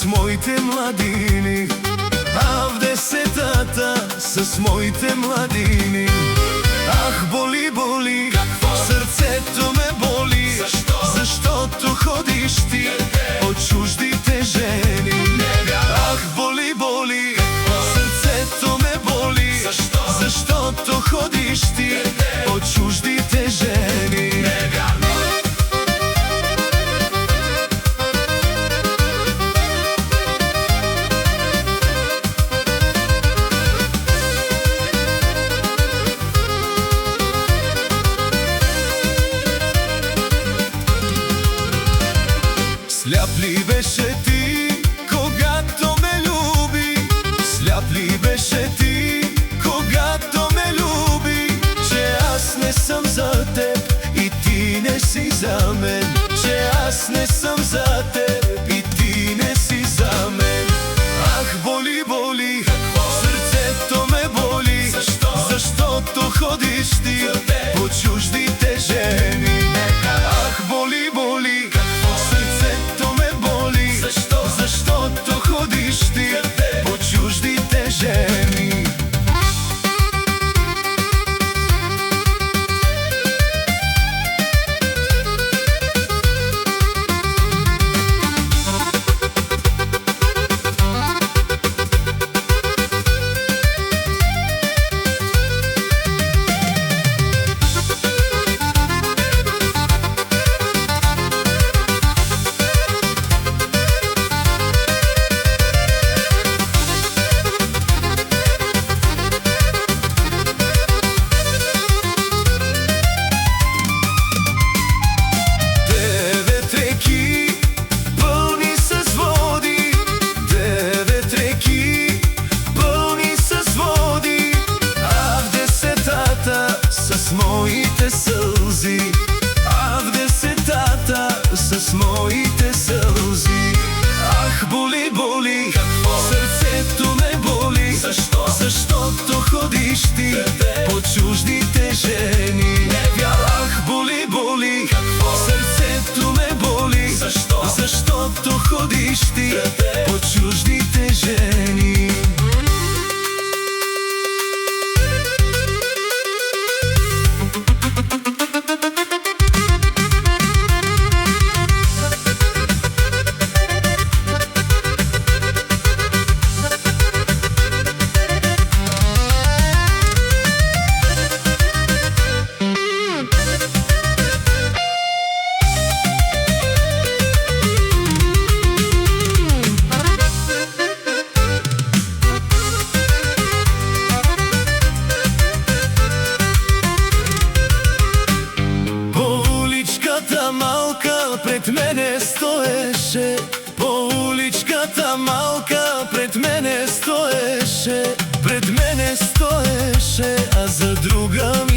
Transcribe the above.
с моите младини, а в 10-та с моите младини. Ах, боли, боли, сърцето ме боли. Защото ходиш ти от чуждите жени. Ах, боли, боли, сърцето ме боли. Защото ходиш ти от чуждите жени. Сляп ли беше ти, когато ме люби? Сляп ли беше ти, когато ме люби? Че аз не съм за теб и ти не си за мен. Че аз не съм за теб и ти не си за мен. Ах, боли, боли, сърцето ме боли. Защото ходиш ти по чуждите жени. Ах, боли, боли, сърцето ме боли. Защото ходиш ти по чуждите жени. С моите сълзи, а в 10-та с моите сълзи. Ах, боли, боли, сърцето ме боли. Защото ходиш ти по чуждите жени. Ах, боли, боли, сърцето ме боли. Защото ходиш ти по чуждите жени. Пред мене стоеше, по уличката малка пред мене стоеше, а за друга ми